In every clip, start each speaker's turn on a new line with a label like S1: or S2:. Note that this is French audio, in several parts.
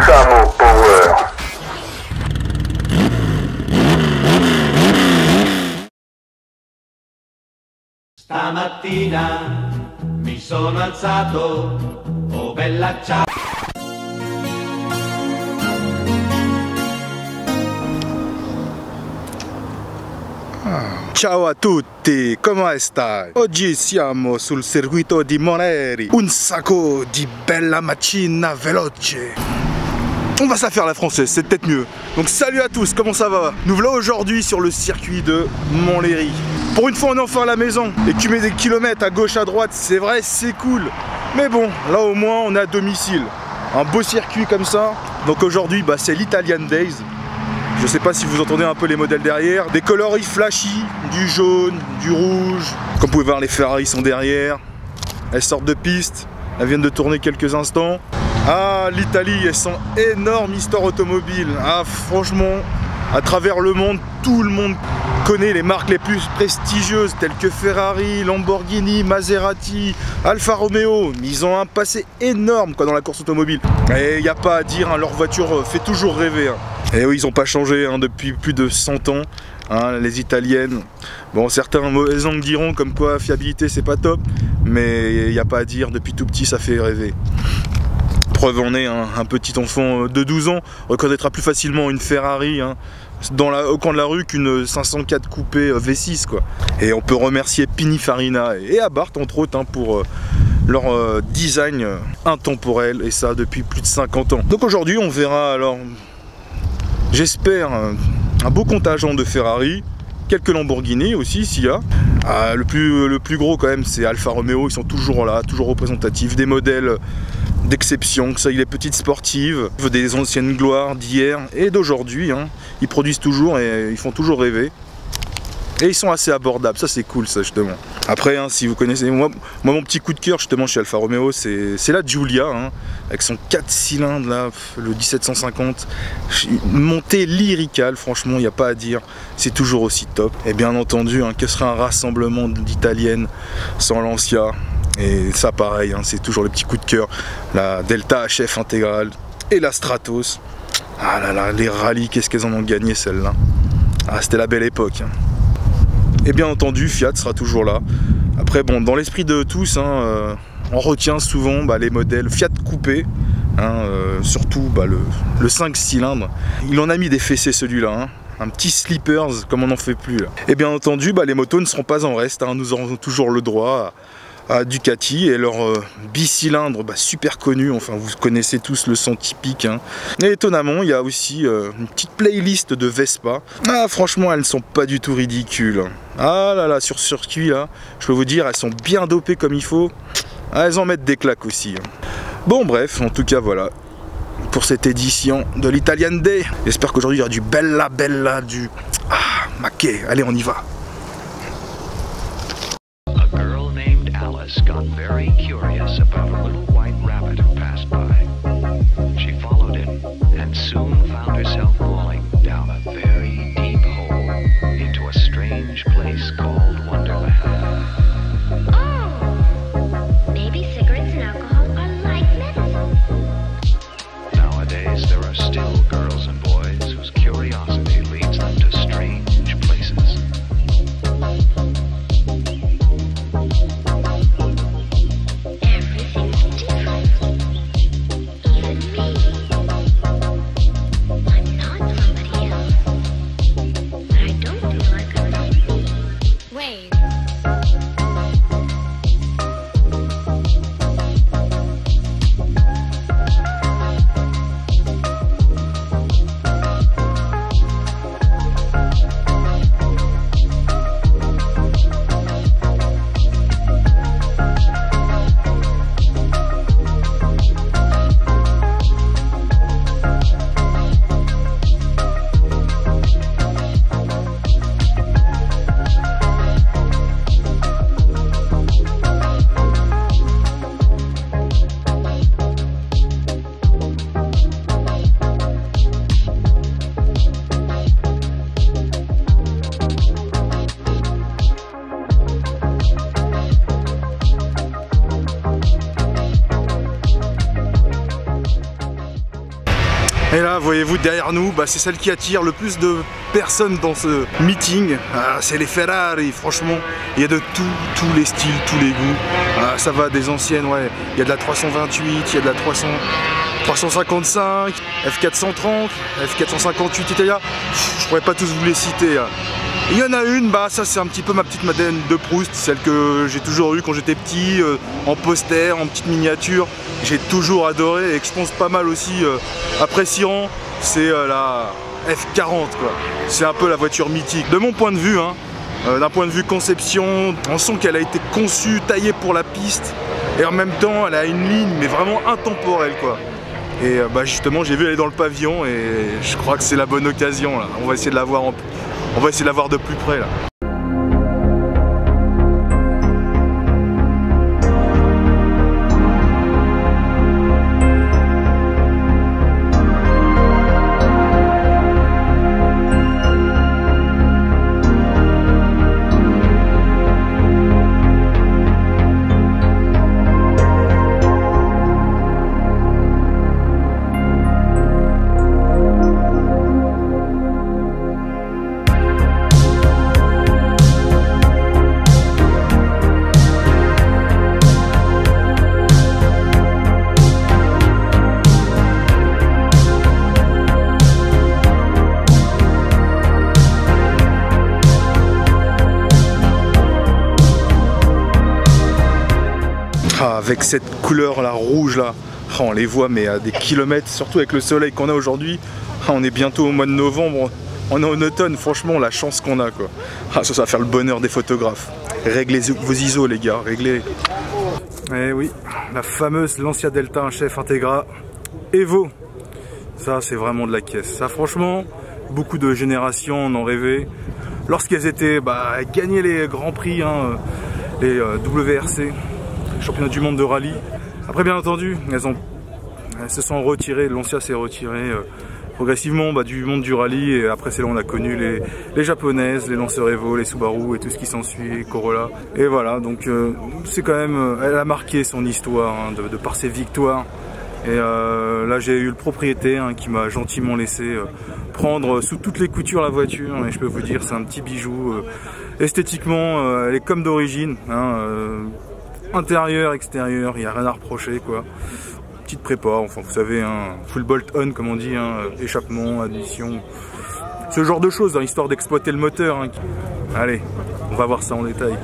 S1: Camo Power.
S2: Stamattina mi sono alzato, oh bella ciao.
S3: Ciao a tutti, come stai? Oggi siamo sul circuito di Montlhéry. Un sacco di bella macchina veloce. On va ça faire la française, c'est peut-être mieux. Donc salut à tous, comment ça va? Nous voilà aujourd'hui sur le circuit de Montlhéry. Pour une fois on est enfin à la maison. Et tu mets des kilomètres à gauche à droite, c'est vrai, c'est cool. Mais bon, là au moins on est à domicile. Un beau circuit comme ça. Donc aujourd'hui bah, c'est l'Italian Days. Je sais pas si vous entendez un peu les modèles derrière. Des coloris flashy, du jaune, du rouge. Comme vous pouvez voir, les Ferrari sont derrière. Elles sortent de piste. Elles viennent de tourner quelques instants. Ah, l'Italie, elles sont énormes histoires automobiles. Ah, franchement, à travers le monde, tout le monde connaît les marques les plus prestigieuses telles que Ferrari, Lamborghini, Maserati, Alfa Romeo. Ils ont un passé énorme quoi, dans la course automobile. Et il n'y a pas à dire, hein, leur voiture fait toujours rêver. Hein. Et oui, ils n'ont pas changé hein, depuis plus de 100 ans, hein, les italiennes. Bon, certains mauvais angles diront comme quoi fiabilité c'est pas top, mais il n'y a pas à dire, depuis tout petit ça fait rêver. Preuve en est, hein, un petit enfant de 12 ans reconnaîtra plus facilement une Ferrari hein, au coin de la rue qu'une 504 coupé V6 quoi. Et on peut remercier Pininfarina et Abarth entre autres hein, pour leur design intemporel, et ça depuis plus de 50 ans. Donc aujourd'hui on verra alors, j'espère, un beau contingent de Ferrari, quelques Lamborghini aussi s'il y a. Le plus gros quand même c'est Alfa Romeo, ils sont toujours là, toujours représentatifs, des modèles d'exception, que ça il est petites sportives, des anciennes gloires d'hier et d'aujourd'hui, hein. Ils produisent toujours et ils font toujours rêver. Et ils sont assez abordables, ça c'est cool ça justement. Après hein, si vous connaissez, moi mon petit coup de cœur justement chez Alfa Romeo c'est la Giulia hein, avec son 4 cylindres là, le 1750, montée lyricale, franchement il n'y a pas à dire, c'est toujours aussi top. Et bien entendu hein, que serait un rassemblement d'italiennes sans Lancia. Et ça pareil, hein, c'est toujours le petit coup de cœur, la Delta HF intégrale et la Stratos. Ah là là, les rallyes, qu'est-ce qu'elles en ont gagné celles-là. Ah c'était la belle époque. Hein. Et bien entendu, Fiat sera toujours là. Après bon, dans l'esprit de tous, hein, on retient souvent bah, les modèles Fiat coupé, hein, surtout bah, le 5 cylindres. Il en a mis des fessées celui-là. Hein. Un petit slippers comme on n'en fait plus là. Et bien entendu, bah, les motos ne seront pas en reste, hein, nous aurons toujours le droit à Ducati et leur bicylindre bah, super connu, enfin vous connaissez tous le son typique hein. Et étonnamment il y a aussi une petite playlist de Vespa. Ah franchement elles ne sont pas du tout ridicules. Ah là là, sur circuit là, je peux vous dire elles sont bien dopées comme il faut. Ah, elles en mettent des claques aussi hein. Bon bref, en tout cas voilà pour cette édition de l'Italian Day. J'espère qu'aujourd'hui il y aura du bella, du maquet. Allez on y va.
S4: Got very curious about a little white rabbit who passed by. She followed him and soon found herself falling down a very deep hole into a strange place called Wonderland.
S5: Oh, maybe cigarettes and alcohol are like medicine.
S4: Nowadays there are still girls and boys whose curiosity leads them to strange places.
S3: Et là, voyez-vous, derrière nous, bah, c'est celle qui attire le plus de personnes dans ce meeting. C'est les Ferrari, franchement. Il y a de tous les styles, tous les goûts. Ça va des anciennes, ouais. Il y a de la 328, il y a de la 355, F430, F458 Italia. Je pourrais pas tous vous les citer. Il y en a une, bah ça c'est un petit peu ma petite Madeleine de Proust, celle que j'ai toujours eue quand j'étais petit, en poster, en petite miniature. J'ai toujours adoré et que je pense pas mal aussi apprécieront, c'est la F40 quoi. C'est un peu la voiture mythique. De mon point de vue, hein, d'un point de vue conception, on sent qu'elle a été conçue, taillée pour la piste et en même temps elle a une ligne mais vraiment intemporelle quoi. Et bah justement j'ai vu elle est dans le pavillon et je crois que c'est la bonne occasion là. On va essayer de la voir on va essayer de la voir de plus près là. Avec cette couleur là rouge là, on les voit mais à des kilomètres, surtout avec le soleil qu'on a aujourd'hui. On est bientôt au mois de novembre, on est en automne, franchement la chance qu'on a quoi. Ça va faire le bonheur des photographes. Réglez vos ISO les gars, réglez. Eh oui, la fameuse Lancia Delta 1 Integra Evo. Ça c'est vraiment de la caisse. Ça franchement, beaucoup de générations en ont rêvé. Lorsqu'elles étaient gagner les grands prix, hein, les WRC. Championnat du monde de rallye. Après bien entendu, elles se sont retirées, Lancia s'est retirée progressivement du monde du rallye et après c'est là on a connu les japonaises, les Lancer Evo, les Subaru et tout ce qui s'ensuit, Corolla. Et voilà, donc c'est quand même, elle a marqué son histoire hein, de par ses victoires. Et là j'ai eu le propriétaire hein, qui m'a gentiment laissé prendre sous toutes les coutures la voiture et je peux vous dire c'est un petit bijou. Esthétiquement elle est comme d'origine. Hein, intérieur, extérieur, il n'y a rien à reprocher quoi. Petite prépa, enfin vous savez, hein, full bolt on comme on dit, hein, échappement, admission, ce genre de choses, hein, histoire d'exploiter le moteur. Hein. Allez, on va voir ça en détail.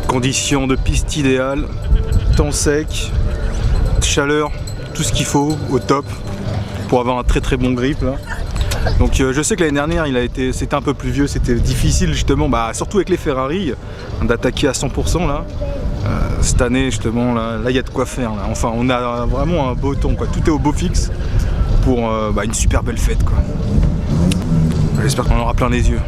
S3: Conditions de piste idéales, temps sec, chaleur, tout ce qu'il faut au top pour avoir un très bon grip là. Donc je sais que l'année dernière c'était un peu plus vieux, c'était difficile justement, surtout avec les Ferrari, d'attaquer à 100% là. Cette année justement là il y a de quoi faire là. Enfin on a vraiment un beau temps quoi, tout est au beau fixe pour une super belle fête quoi. J'espère qu'on aura plein les yeux.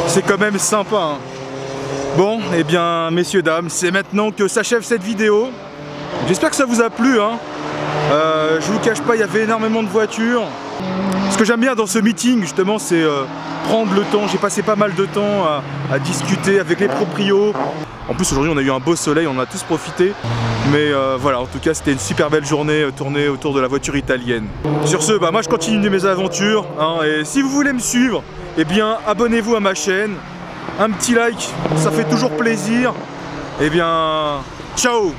S3: c'est quand même sympa, hein. Bon, et bien messieurs, dames, c'est maintenant que s'achève cette vidéo. J'espère que ça vous a plu, hein. Je vous cache pas, il y avait énormément de voitures. Ce que j'aime bien dans ce meeting, justement, c'est prendre le temps. J'ai passé pas mal de temps à discuter avec les proprios. En plus, aujourd'hui, on a eu un beau soleil, on en a tous profité. Mais voilà, en tout cas, c'était une super belle journée tournée autour de la voiture italienne. Sur ce, bah, moi, je continue mes aventures, hein, et si vous voulez me suivre, eh bien, abonnez-vous à ma chaîne. Un petit like, ça fait toujours plaisir. Eh bien, ciao!